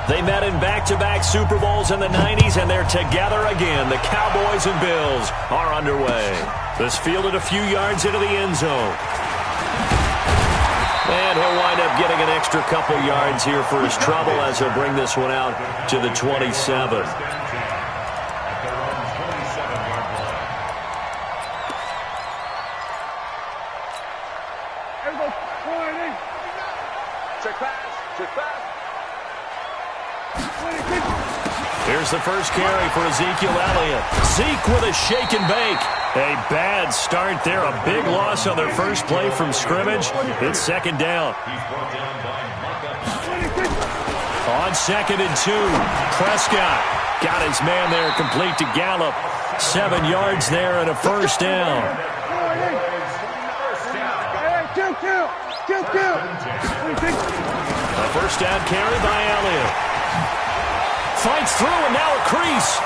They met in back-to-back Super Bowls in the 90s, and they're together again. The Cowboys and Bills are underway. This fielded a few yards into the end zone. And he'll wind up getting an extra couple yards here for his trouble as he'll bring this one out to the 27. Here's the first carry for Ezekiel Elliott. Zeke with a shake and bake. A bad start there. A big loss on their first play from scrimmage. It's second down. On 2nd and 2, Prescott got his man there complete to Gallup. 7 yards there and a first down. A first down carry by Elliott. Fights through and now a crease.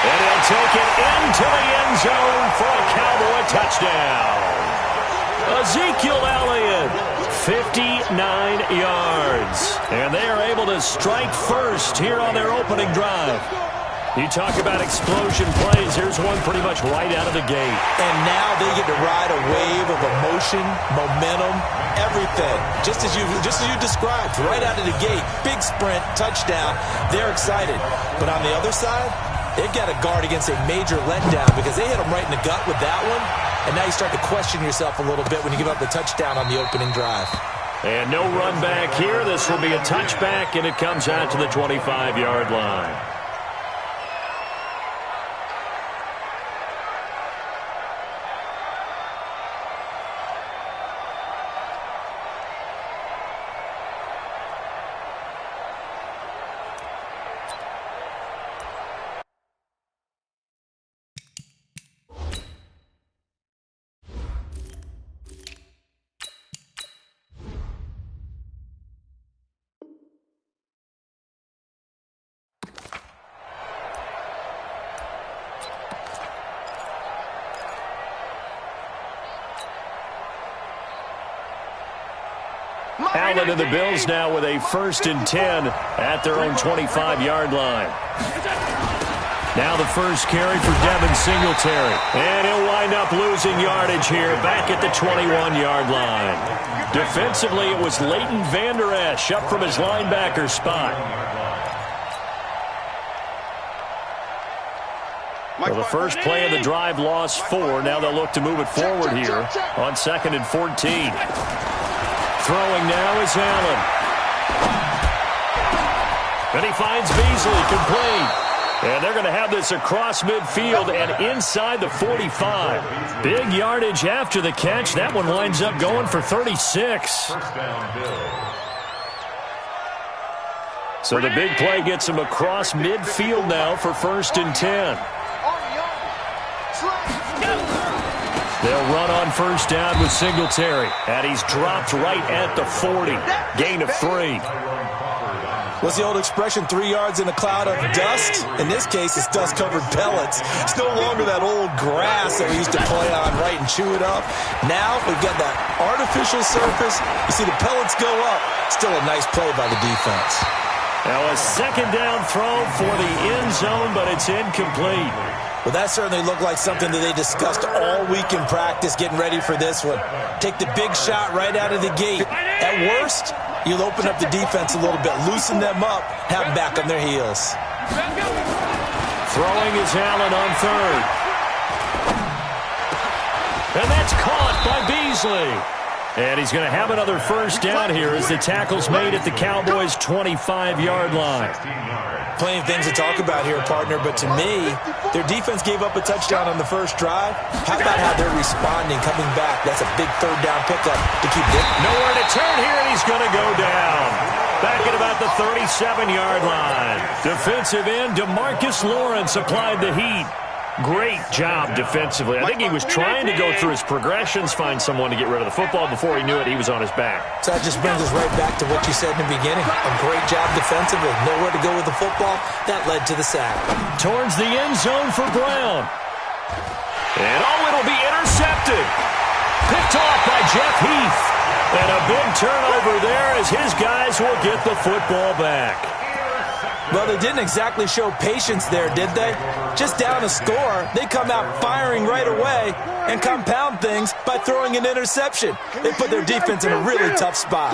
And he'll take it into the end zone for a Cowboy touchdown. Ezekiel Elliott, 59 yards. And they are able to strike first here on their opening drive. You talk about explosion plays. Here's one pretty much right out of the gate. And now they get to ride a wave of emotion, momentum, everything. Just as you described, right out of the gate. Big sprint, touchdown. They're excited. But on the other side, they've got to guard against a major letdown because they hit them right in the gut with that one. And now you start to question yourself a little bit when you give up the touchdown on the opening drive. And no run back here. This will be a touchback, and it comes out to the 25-yard line. Allen and the Bills now with a 1st and 10 at their own 25-yard line. Now the first carry for Devin Singletary. And he'll wind up losing yardage here back at the 21-yard line. Defensively, it was Leighton Vander Esch up from his linebacker spot. Well, the first play of the drive lost 4. Now they'll look to move it forward here on 2nd and 14. Throwing now is Allen. And he finds Beasley complete. And they're going to have this across midfield and inside the 45. Big yardage after the catch. That one winds up going for 36. So the big play gets him across midfield now for 1st and 10. They'll run on first down with Singletary. And he's dropped right at the 40. Gain of 3. What's the old expression, 3 yards in a cloud of dust? In this case, it's dust-covered pellets. It's no longer that old grass that we used to play on, right, and chew it up. Now we've got that artificial surface. You see the pellets go up. Still a nice play by the defense. Now a second down throw for the end zone, but it's incomplete. Well, that certainly looked like something that they discussed all week in practice, getting ready for this one. Take the big shot right out of the gate. At worst, you'll open up the defense a little bit, loosen them up, have them back on their heels. Throwing is Allen on 3rd. And that's caught by Beasley. And he's going to have another first down here as the tackle's made at the Cowboys' 25-yard line. Plenty of things to talk about here, partner, but to me, their defense gave up a touchdown on the first drive. How about how they're responding, coming back? That's a big 3rd down pickup to keep them. Nowhere to turn here, and he's going to go down. Back at about the 37-yard line. Defensive end DeMarcus Lawrence applied the heat. Great job defensively. I think he was trying to go through his progressions, find someone to get rid of the football. Before he knew it, he was on his back. So that just brings us right back to what you said in the beginning. A great job defensively. Nowhere to go with the football. That led to the sack. Towards the end zone for Brown. And it'll be intercepted. Picked off by Jeff Heath. And a big turnover there as his guys will get the football back. Well, they didn't exactly show patience there, did they? Just down a score, they come out firing right away and compound things by throwing an interception. They put their defense in a really tough spot.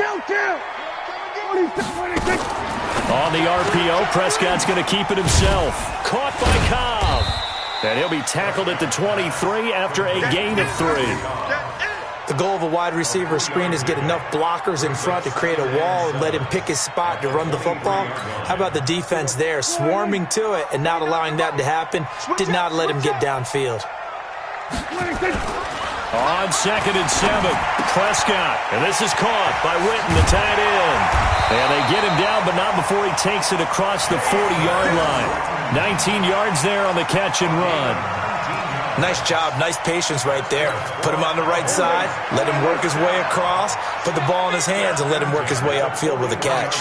On the RPO, Prescott's going to keep it himself. Caught by Cobb. And he'll be tackled at the 23 after a gain of 3. The goal of a wide receiver screen is get enough blockers in front to create a wall and let him pick his spot to run the football. How about the defense there, swarming to it and not allowing that to happen? Did not let him get downfield. On 2nd and 7, Prescott. And this is caught by Witten, the tight end. And they get him down, but not before he takes it across the 40-yard line. 19 yards there on the catch and run. Nice job, nice patience right there. Put him on the right side, let him work his way across, put the ball in his hands, and let him work his way upfield with a catch.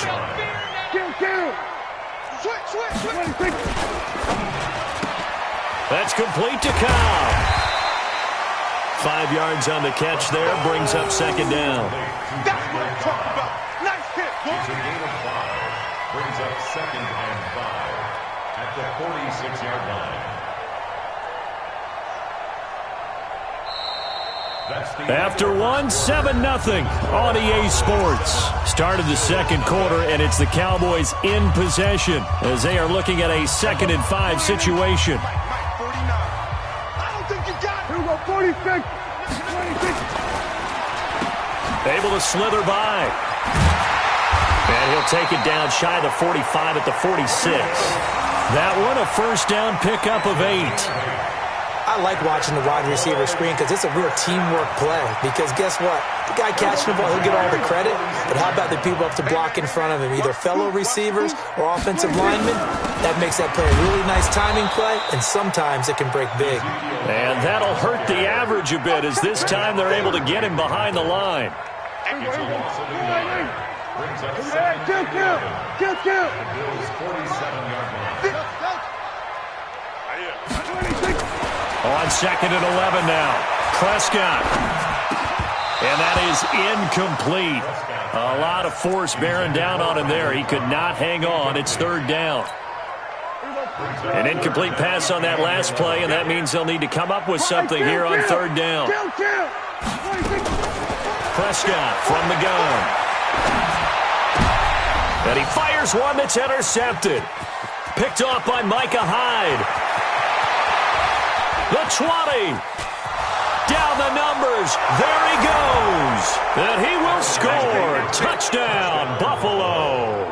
That's complete to Cobb. 5 yards on the catch there, brings up 2nd down. That's what I'm talking about. Nice hit, boy. It's a gain of 5. Brings up 2nd and 5 at the 46-yard line. After one, 7-0 on EA Sports. Started the 2nd quarter, and it's the Cowboys in possession as they are looking at a 2nd and 5 situation. I don't think you got it. 46. Able to slither by. And he'll take it down shy of the 45 at the 46. That one a first down pickup of 8. I like watching the wide receiver screen because it's a real teamwork play. Because guess what? The guy catching the ball, he'll get all the credit. But how about the people up to block in front of him? Either fellow receivers or offensive linemen. That makes that play a really nice timing play, and sometimes it can break big. And that'll hurt the average a bit as this time they're able to get him behind the line. On 2nd and 11 now. Prescott. And that is incomplete. A lot of force bearing down on him there. He could not hang on. It's 3rd down. An incomplete pass on that last play, and that means they'll need to come up with something here on 3rd down. Prescott from the gun. And he fires one that's intercepted. Picked off by Micah Hyde. The 20. Down the numbers. There he goes. And he will score. Touchdown, Buffalo.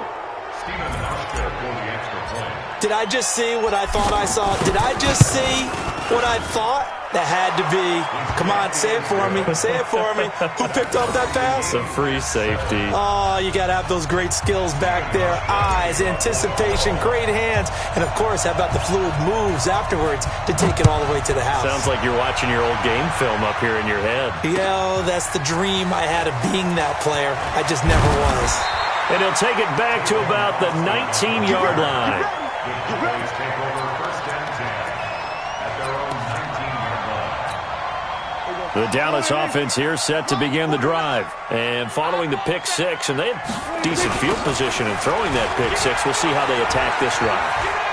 Did I just see what I thought I saw? Did I just see what I thought? That had to be. Come on, say it for me. Say it for me. Who picked up that pass? The free safety. Oh, you got to have those great skills back there. Eyes, anticipation, great hands. And, of course, how about the fluid moves afterwards to take it all the way to the house? Sounds like you're watching your old game film up here in your head. Yeah, that's the dream I had of being that player. I just never was. And he'll take it back to about the 19-yard line. The Dallas offense here set to begin the drive. And following the pick 6, and they had decent field position in throwing that pick 6. We'll see how they attack this drive.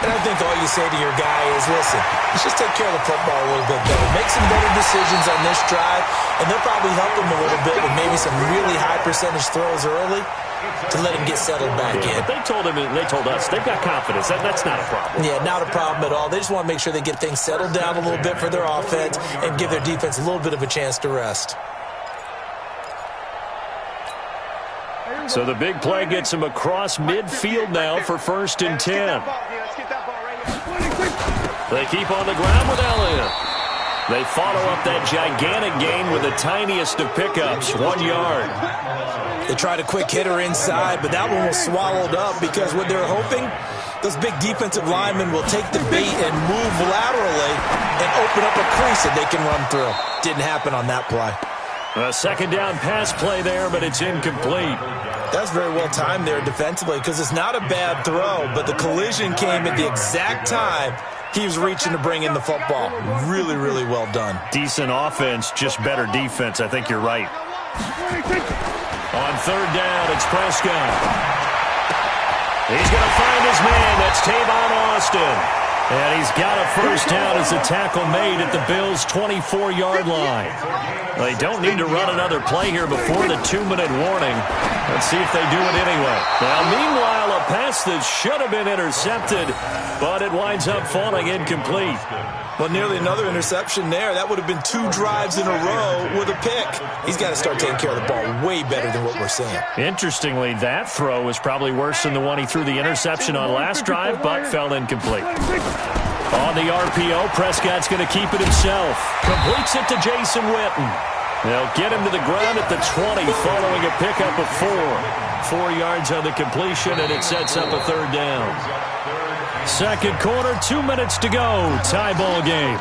And I think all you say to your guy is, listen, let's just take care of the football a little bit better. Make some better decisions on this drive, and they'll probably help him a little bit with maybe some really high percentage throws early to let him get settled back in. But they told us, they've got confidence. That's not a problem. Yeah, not a problem at all. They just want to make sure they get things settled down a little bit for their offense and give their defense a little bit of a chance to rest. So the big play gets him across midfield now for 1st and 10. They keep on the ground with Elliott. They follow up that gigantic gain with the tiniest of pickups, 1 yard. They tried a quick hitter inside, but that one was swallowed up because what they're hoping, those big defensive linemen will take the bait and move laterally and open up a crease that they can run through. Didn't happen on that play. A 2nd down pass play there, but it's incomplete. That's very well timed there defensively because it's not a bad throw, but the collision came at the exact time He was reaching to bring in the football. Really, really well done. Decent offense, just better defense. I think you're right. On third down, it's Prescott. He's going to find his man. That's Tavon Austin. And he's got a first down as the tackle made at the Bills' 24-yard line. They don't need to run another play here before the 2-minute warning. Let's see if they do it anyway. Now, meanwhile, a pass that should have been intercepted, but it winds up falling incomplete. Well, nearly another interception there. That would have been 2 drives in a row with a pick. He's got to start taking care of the ball way better than what we're seeing. Interestingly, that throw was probably worse than the one he threw the interception on last drive, but fell incomplete. On the RPO, Prescott's going to keep it himself. Completes it to Jason Witten. They'll get him to the ground at the 20 following a pickup of 4. 4 yards on the completion, and it sets up a third down. Second quarter, 2 minutes to go. Tie ball game.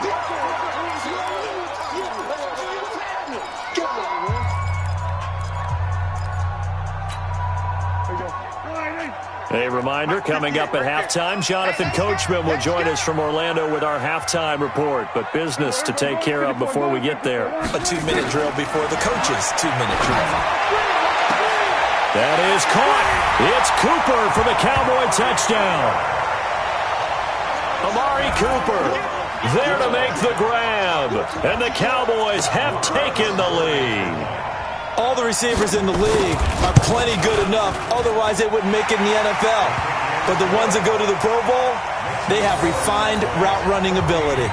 A reminder, coming up at halftime, Jonathan Coachman will join us from Orlando with our halftime report, but business to take care of before we get there. A 2-minute drill before the coach's 2-minute drill. That is caught. It's Cooper for the Cowboy touchdown. Amari Cooper there to make the grab, and the Cowboys have taken the lead. All the receivers in the league are plenty good enough, otherwise they wouldn't make it in the NFL. But the ones that go to the Pro Bowl, they have refined route running ability.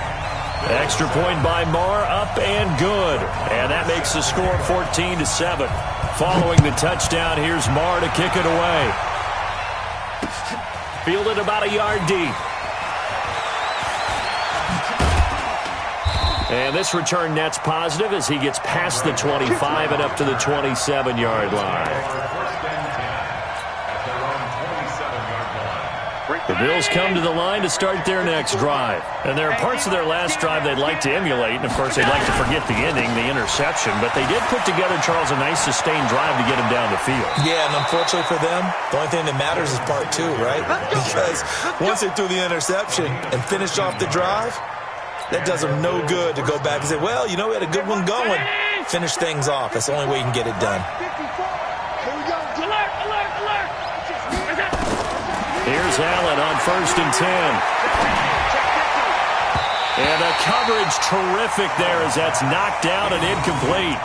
Extra point by Marr, up and good. And that makes the score 14-7. Following the touchdown, here's Marr to kick it away. Fielded about a yard deep. And this return net's positive as he gets past the 25 and up to the 27-yard line. The Bills come to the line to start their next drive. And there are parts of their last drive they'd like to emulate. And, of course, they'd like to forget the ending, the interception. But they did put together, Charles, a nice sustained drive to get him down the field. Yeah, and unfortunately for them, the only thing that matters is part 2, right? Because once they threw the interception and finished off the drive, that does them no good to go back and say, well, you know, we had a good one going. Finish things off. That's the only way you can get it done. Here's Allen on 1st and 10. And the coverage terrific there as that's knocked down and incomplete.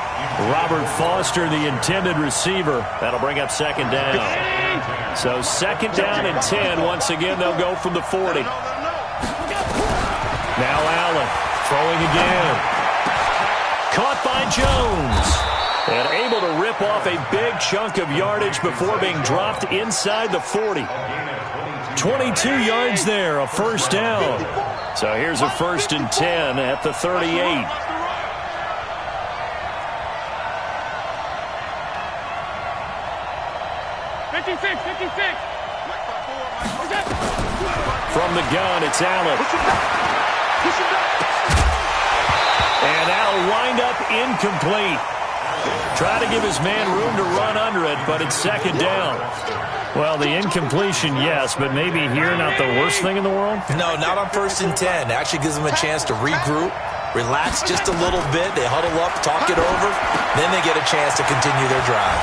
Robert Foster, the intended receiver. That'll bring up second down. So second down and 10. Once again, they'll go from the 40. Now Allen throwing again. Caught by Jones. And able to rip off a big chunk of yardage before being dropped inside the 40. 22 yards there, a first down. So here's a 1st and 10 at the 38. From the gun, it's Allen. And that'll wind up incomplete. Try to give his man room to run under it, but it's second down. Well, the incompletion, yes, but maybe here not the worst thing in the world? No, not on 1st and 10. It actually gives them a chance to regroup, relax just a little bit. They huddle up, talk it over. Then they get a chance to continue their drive.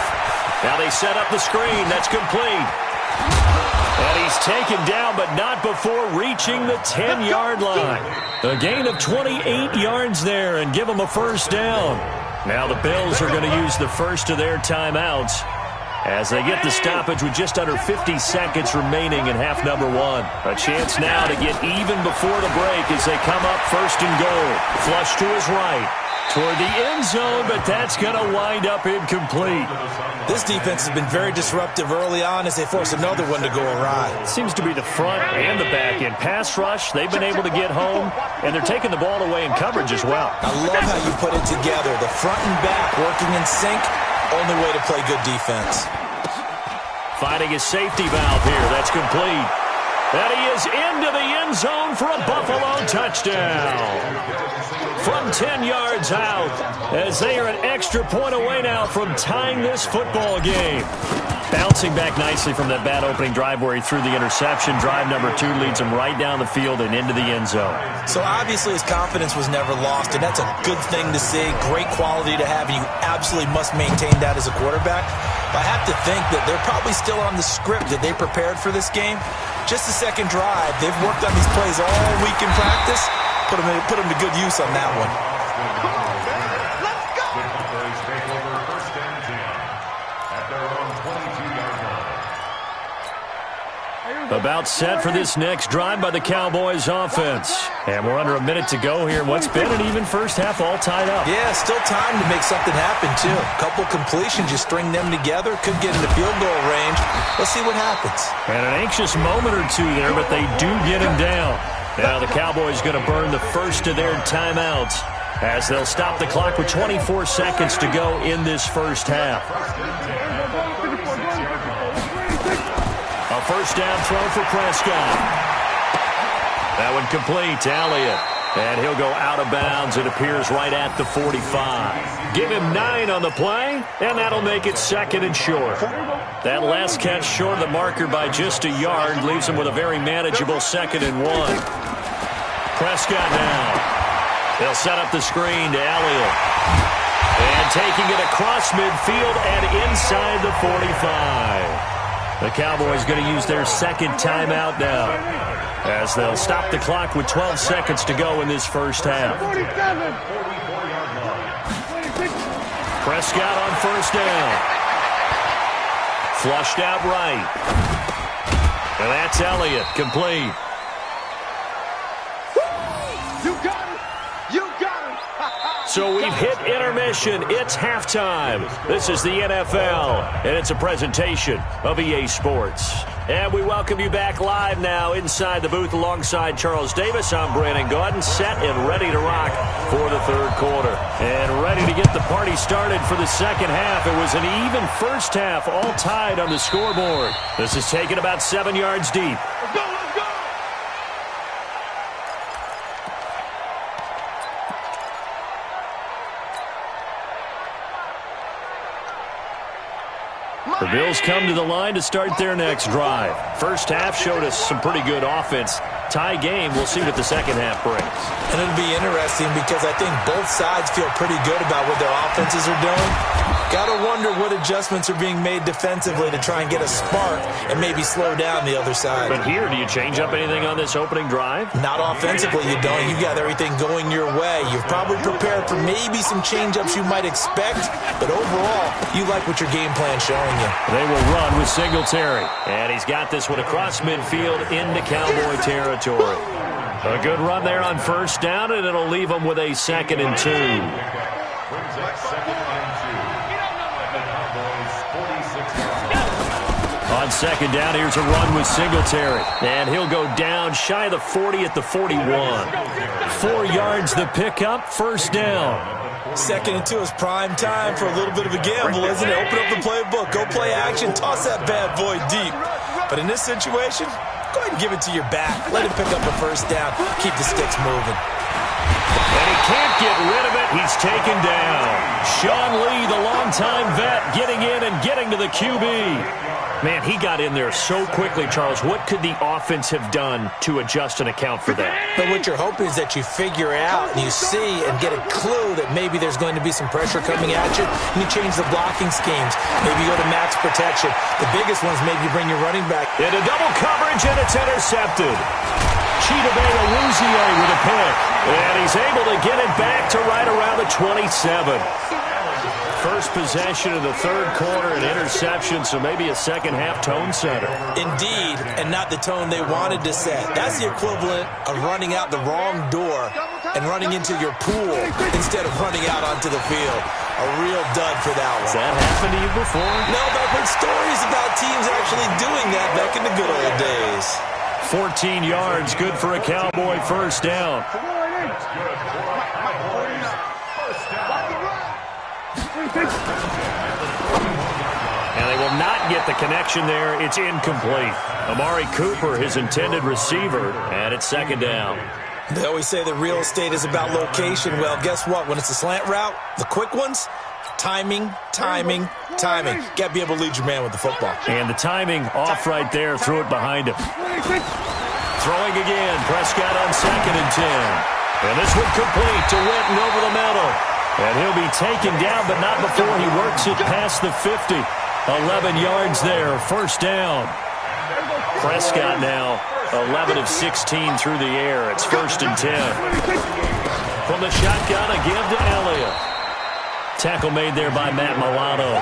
Now they set up the screen. That's complete. And he's taken down, but not before reaching the 10-yard line. A gain of 28 yards there and give him a first down. Now the Bills are going to use the first of their timeouts as they get the stoppage with just under 50 seconds remaining in half number 1. A chance now to get even before the break as they come up 1st and goal. Flush to his right. Toward the end zone, but that's going to wind up incomplete. This defense has been very disruptive early on as they force another one to go awry. Seems to be the front and the back end. Pass rush, they've been able to get home, and they're taking the ball away in coverage as well. I love how you put it together. The front and back working in sync, only way to play good defense. Finding his safety valve here. That's complete. And he is into the end zone for a Buffalo touchdown. From 10 yards out, as they are an extra point away now from tying this football game. Bouncing back nicely from that bad opening drive where he threw the interception. Drive number 2 leads him right down the field and into the end zone. So obviously his confidence was never lost, and that's a good thing to see. Great quality to have, and you absolutely must maintain that as a quarterback. But I have to think that they're probably still on the script that they prepared for this game. Just the second drive. They've worked on these plays all week in practice. Put them to good use on that one. About set for this next drive by the Cowboys offense. And we're under a minute to go here in what's been an even first half, all tied up. Yeah, still time to make something happen, too. A couple completions, you string them together, could get into field goal range. Let's see what happens. And an anxious moment or two there, but they do get him down. Now the Cowboys going to burn the first of their timeouts as they'll stop the clock with 24 seconds to go in this first half. A first down throw for Prescott. That one complete to Elliott. And he'll go out of bounds. It appears right at the 45. Give him 9 on the play, and that'll make it second and short. That last catch short of the marker by just a yard leaves him with a very manageable 2nd and 1. Prescott now. They'll set up the screen to Elliott. And taking it across midfield and inside the 45. The Cowboys going to use their second timeout now as they'll stop the clock with 12 seconds to go in this first half. Prescott on first down. Flushed out right. And that's Elliott, complete. You got it! You got it! So we've hit intermission. It's halftime. This is the NFL, and it's a presentation of EA Sports. And we welcome you back live now inside the booth alongside Charles Davis. I'm Brandon Gaudin, set and ready to rock for the third quarter. And ready to get the party started for the second half. It was an even first half, all tied on the scoreboard. This is taken about 7 yards deep. Let's go, let's go! The Bills come to the line to start their next drive. First half showed us some pretty good offense. Tie game, we'll see what the second half brings. And it'll be interesting because I think both sides feel pretty good about what their offenses are doing. Got to wonder what adjustments are being made defensively to try and get a spark and maybe slow down the other side. But here, do you change up anything on this opening drive? Not offensively, you don't. You got everything going your way. You've probably prepared for maybe some change-ups you might expect, but overall, you like what your game plan's showing you. They will run with Singletary. And he's got this one across midfield into Cowboy territory. A good run there on first down, and it'll leave them with a 2nd and 2. Brings up 2nd and 2. On second down, here's a run with Singletary. And he'll go down shy of the 40 at the 41. 4 yards the pickup, first down. 2nd and 2 is prime time for a little bit of a gamble, isn't it? Open up the playbook, go play action, toss that bad boy deep. But in this situation, go ahead and give it to your back. Let him pick up a first down. Keep the sticks moving. And he can't get rid of it. He's taken down. Sean Lee, the longtime vet, getting in and getting to the QB. Man, he got in there so quickly, Charles. What could the offense have done to adjust and account for that? But what you're hoping is that you figure out and you see and get a clue that maybe there's going to be some pressure coming at you, and you change the blocking schemes. Maybe you go to max protection. The biggest one's maybe you bring your running back. Into double coverage, and it's intercepted. Chidobe Awuzie with a pick. And he's able to get it back to right around the 27. First possession of the third quarter, an interception, so maybe a second half tone setter. Indeed, and not the tone they wanted to set. That's the equivalent of running out the wrong door and running into your pool instead of running out onto the field. A real dud for that one. Has that happened to you before? No, but I've heard stories about teams actually doing that back in the good old days. 14 yards, good for a Cowboy first down. And they will not get the connection there. It's incomplete. Amari Cooper, his intended receiver, and it's second down. They always say that real estate is about location. Well, guess what? When it's a slant route, the quick ones, Timing. Got to be able to lead your man with the football. And the timing off right there. Threw it behind him. Throwing again. Prescott on 2nd and 10. And this one complete to Witten over the middle. And he'll be taken down, but not before he works it past the 50. 11 yards there. First down. Prescott now 11 of 16 through the air. It's 1st and 10. From the shotgun, a give to Elliott. Tackle made there by Matt Milano.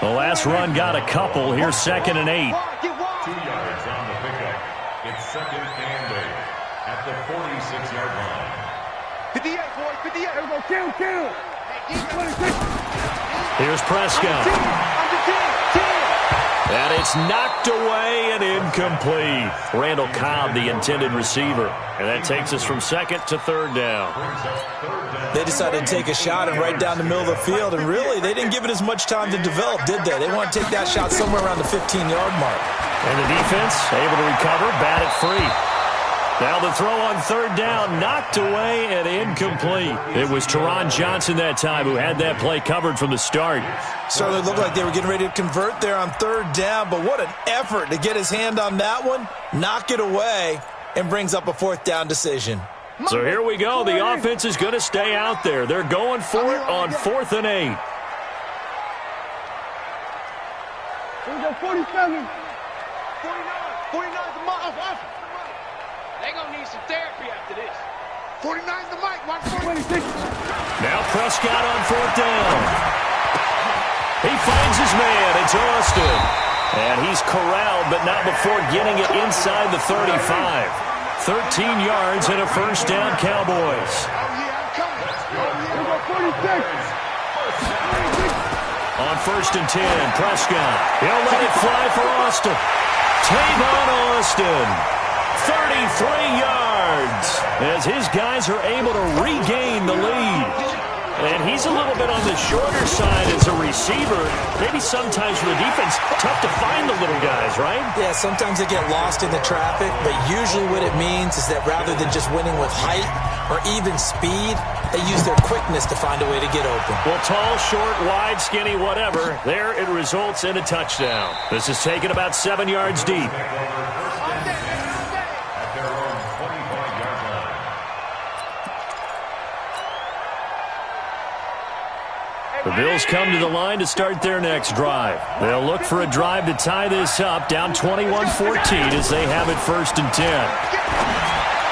The last run got a couple. Here's 2nd and 8. 2 yards on the pickup. It's 2nd and 8 at the 46-yard line. 58, boys, 58. Here we go, kill. Here's Prescott. And it's knocked away and incomplete. Randall Cobb, the intended receiver. And that takes us from 2nd to 3rd down. They decided to take a shot and right down the middle of the field, and really, they didn't give it as much time to develop, did they? They want to take that shot somewhere around the 15-yard mark. And the defense able to recover, bat it free. Now the throw on 3rd down, knocked away and incomplete. It was Teron Johnson that time who had that play covered from the start. Certainly looked like they were getting ready to convert there on 3rd down, but what an effort to get his hand on that one, knock it away, and brings up a 4th down decision. So here we go. The offense is going to stay out there. They're going for it on 4th and 8. Here we go, 47. 49 the mic. They're going to need some therapy after this. 49 the mic. 146. Now Prescott on 4th down. He finds his man. It's Austin. And he's corralled, but not before getting it inside the 35. 13 yards and a 1st down, Cowboys. Oh, yeah, I'm coming. Here we go, 46. On 1st and 10, Prescott. He'll let it fly for Austin. Tavon Austin. 33 yards as his guys are able to regain the lead. And he's a little bit on the shorter side as a receiver. Maybe sometimes for the defense, tough to find the little guys, right? Yeah, sometimes they get lost in the traffic, but usually what it means is that rather than just winning with height or even speed, they use their quickness to find a way to get open. Well, tall, short, wide, skinny, whatever, there it results in a touchdown. This is taken about 7 yards deep. The Bills come to the line to start their next drive. They'll look for a drive to tie this up, down 21-14 as they have it 1st and 10.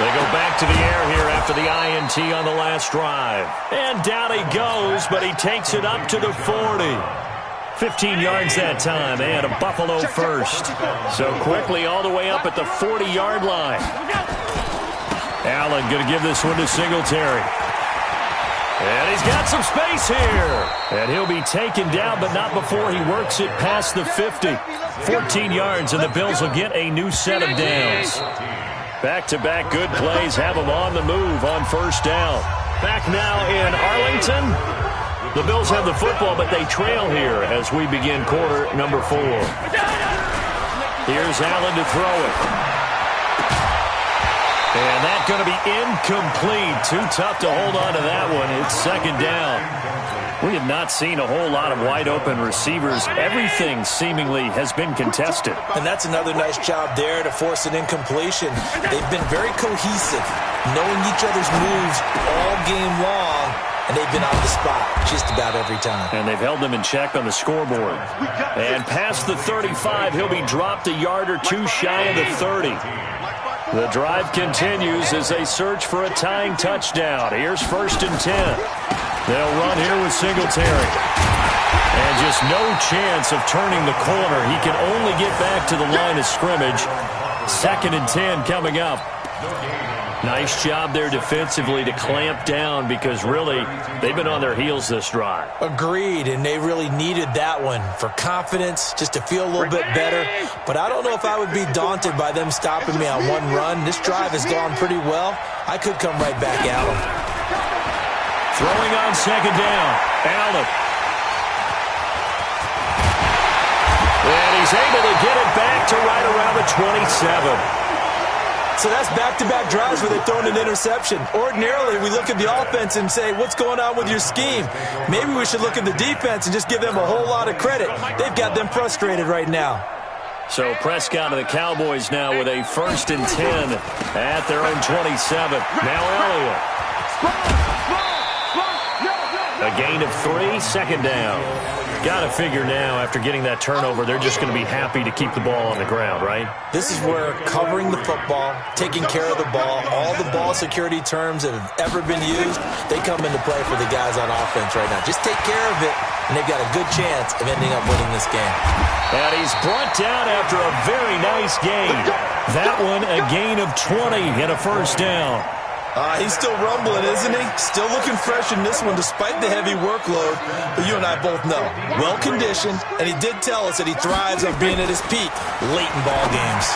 They go back to the air here after the INT on the last drive. And down he goes, but he takes it up to the 40. 15 yards that time, and a Buffalo first. So quickly all the way up at the 40-yard line. Allen going to give this one to Singletary. And he's got some space here. And he'll be taken down, but not before he works it past the 50. 14 yards, and the Bills will get a new set of downs. Back-to-back good plays have them on the move on 1st down. Back now in Arlington. The Bills have the football, but they trail here as we begin quarter number 4. Here's Allen to throw it. And that's going to be incomplete. Too tough to hold on to that one. It's 2nd down. We have not seen a whole lot of wide-open receivers. Everything seemingly has been contested. And that's another nice job there to force an incompletion. They've been very cohesive, knowing each other's moves all game long, and they've been on the spot just about every time. And they've held them in check on the scoreboard. And past the 35, he'll be dropped a yard or two shy of the 30. The drive continues as they search for a tying touchdown. Here's 1st and 10. They'll run here with Singletary. And just no chance of turning the corner. He can only get back to the line of scrimmage. 2nd and 10 coming up. Nice job there defensively to clamp down because really they've been on their heels this drive. Agreed, and they really needed that one for confidence, just to feel a little bit better. But I don't know if I would be daunted by them stopping me on one run. This drive has gone pretty well. I could come right back at them. Throwing on 2nd down. Allen. And he's able to get it back to right around the 27. So that's back-to-back drives where they've thrown an interception. Ordinarily, we look at the offense and say, what's going on with your scheme? Maybe we should look at the defense and just give them a whole lot of credit. They've got them frustrated right now. So Prescott and the Cowboys now with a 1st and 10 at their own 27. Now Elliott. A gain of 3, 2nd down. Got to figure now, after getting that turnover, they're just going to be happy to keep the ball on the ground, right? This is where covering the football, taking care of the ball, all the ball security terms that have ever been used, they come into play for the guys on offense right now. Just take care of it, and they've got a good chance of ending up winning this game. And he's brought down after a very nice gain. That one a gain of 20 and a 1st down. He's still rumbling, isn't he? Still looking fresh in this one despite the heavy workload. But you and I both know, well-conditioned, and he did tell us that he thrives on being at his peak late in ball games.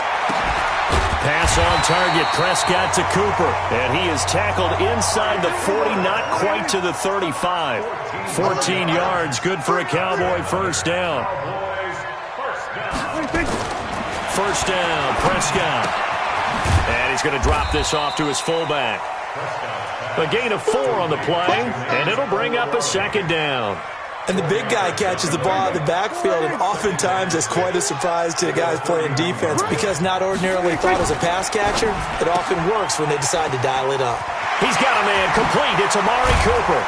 Pass on target, Prescott to Cooper. And he is tackled inside the 40, not quite to the 35. 14 yards, good for a Cowboy 1st down. 1st down, Prescott. And he's going to drop this off to his fullback. A gain of 4 on the play, and it'll bring up a 2nd down. And the big guy catches the ball out of the backfield, and oftentimes it's quite a surprise to the guys playing defense because not ordinarily thought as a pass catcher, it often works when they decide to dial it up. He's got a man complete. It's Amari Cooper.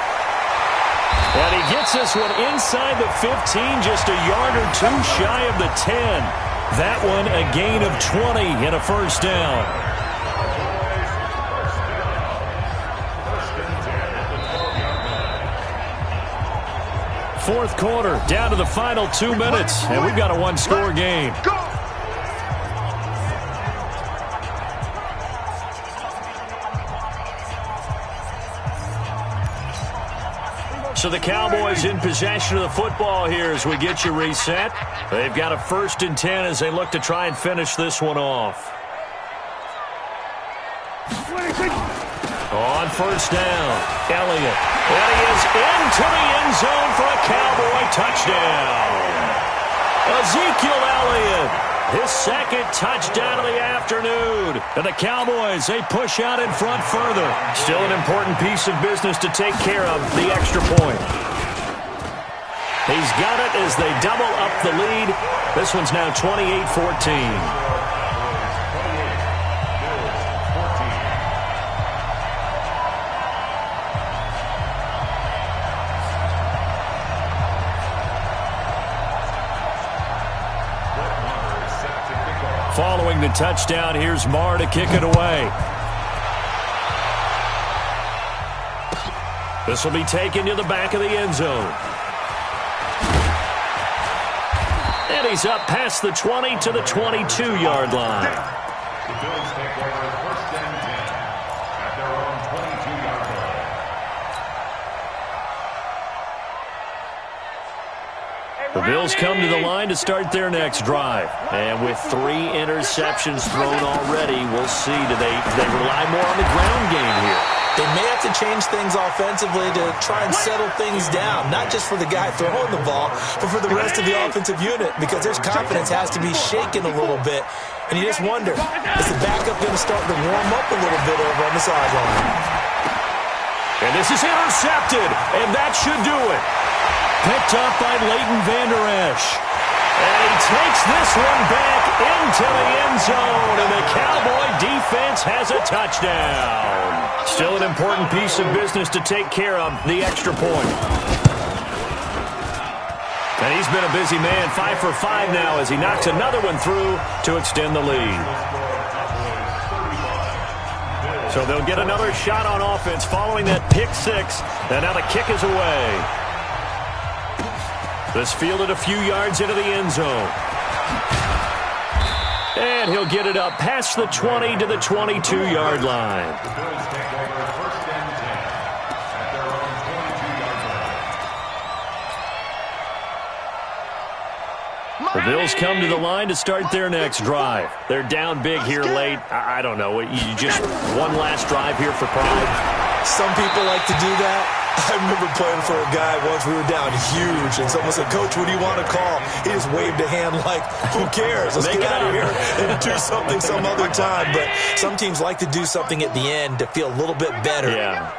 And he gets this one inside the 15, just a yard or 2 shy of the 10. That one a gain of 20 and a 1st down. 4th quarter, down to the final 2 minutes, and we've got a 1-score game. So the Cowboys in possession of the football here as we get you reset. They've got a 1st and 10 as they look to try and finish this one off. On 1st down, Elliott. And he is into the end zone for a Cowboy touchdown. Ezekiel Elliott, his 2nd touchdown of the afternoon. And the Cowboys, they push out in front further. Still an important piece of business to take care of, the extra point. He's got it as they double up the lead. This one's now 28-14. Following the touchdown, here's Marr to kick it away. This will be taken to the back of the end zone. And he's up past the 20 to the 22-yard line. The Bills take over 1st and 10 at their own 22-yard line. The Bills come to the line to start their next drive. And with 3 interceptions thrown already, we'll see. Do they rely more on the ground game here? They may have to change things offensively to try and settle things down, not just for the guy throwing the ball, but for the rest of the offensive unit, because their confidence has to be shaken a little bit. And you just wonder, is the backup going to start to warm up a little bit over on the sideline? And this is intercepted, and that should do it. Picked up by Leighton Vander Esch. And he takes this one back into the end zone, and the Cowboy defense has a touchdown. Still an important piece of business to take care of, the extra point. And he's been a busy man, 5 for 5 now as he knocks another one through to extend the lead. So they'll get another shot on offense following that pick 6, and now the kick is away. This fielded a few yards into the end zone. And he'll get it up past the 20 to the 22-yard line. The Bills take over 1st and 10 at their own 22-yard line. The Bills come to the line to start their next drive. They're down big here late. I don't know. You just one last drive here for pride. Some people like to do that. I remember playing for a guy once. We were down huge, and someone said, "Coach, what do you want to call?" He just waved a hand like, "Who cares? Let's get out of here and do something some other time." But some teams like to do something at the end to feel a little bit better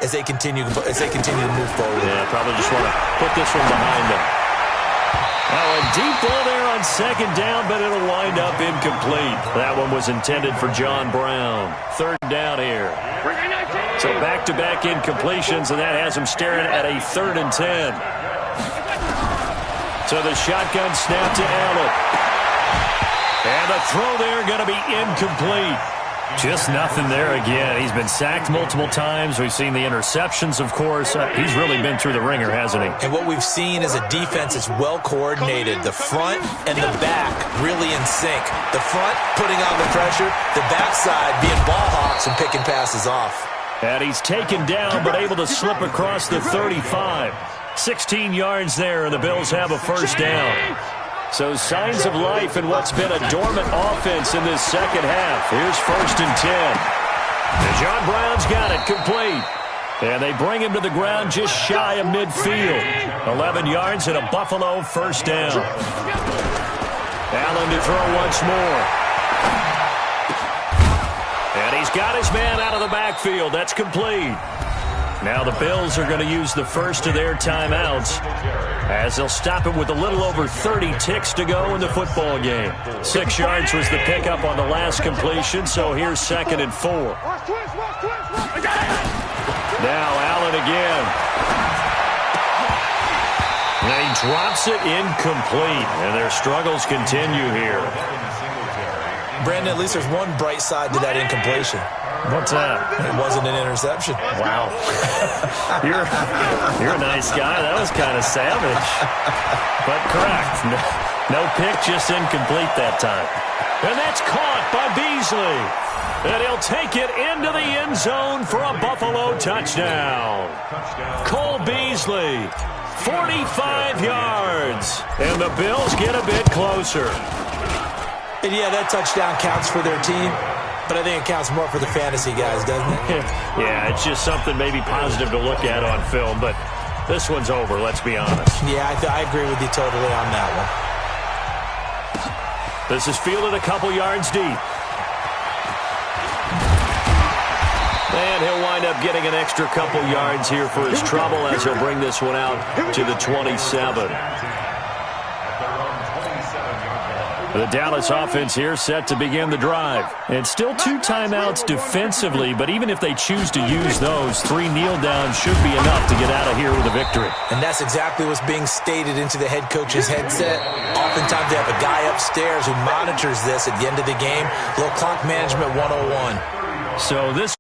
as they continue to move forward. Yeah, probably just want to put this one behind them. Oh, a deep ball there on second down, but it'll wind up incomplete. That one was intended for John Brown. Third down here. So back-to-back incompletions, and that has him staring at a 3rd and 10. So the shotgun snap to Allen. And the throw there going to be incomplete. Just nothing there again. He's been sacked multiple times. We've seen the interceptions, of course. He's really been through the ringer, hasn't he? And what we've seen is a defense that's well coordinated. The front and the back really in sync. The front putting on the pressure. The backside being ball hawks and picking passes off. And he's taken down but able to slip across the 35. 16 yards there, and the Bills have a first down. So signs of life in what's been a dormant offense in this second half. Here's 1st and 10. And John Brown's got it complete. And they bring him to the ground just shy of midfield. 11 yards and a Buffalo first down. Allen to throw once more. And he's got his man out of the backfield. That's complete. Now the Bills are going to use the first of their timeouts as they'll stop it with a little over 30 ticks to go in the football game. 6 yards was the pickup on the last completion, so here's 2nd and 4. Now Allen again. And he drops it incomplete, and their struggles continue here. Brandon, at least there's one bright side to that incompletion. What's that? It wasn't an interception. Wow. You're a nice guy. That was kind of savage. But correct. No pick, just incomplete that time. And that's caught by Beasley. And he'll take it into the end zone for a Buffalo touchdown. Cole Beasley, 45 yards. And the Bills get a bit closer. And yeah, that touchdown counts for their team. But I think it counts more for the fantasy guys, doesn't it? Yeah, it's just something maybe positive to look at on film, but this one's over, let's be honest. Yeah, I agree with you totally on that one. This is fielded a couple yards deep. And he'll wind up getting an extra couple yards here for his trouble as he'll bring this one out to the 27. The Dallas offense here set to begin the drive. And still 2 timeouts defensively, but even if they choose to use those, 3 kneel downs should be enough to get out of here with a victory. And that's exactly what's being stated into the head coach's headset. Oftentimes they have a guy upstairs who monitors this at the end of the game. Little clock management 101. So this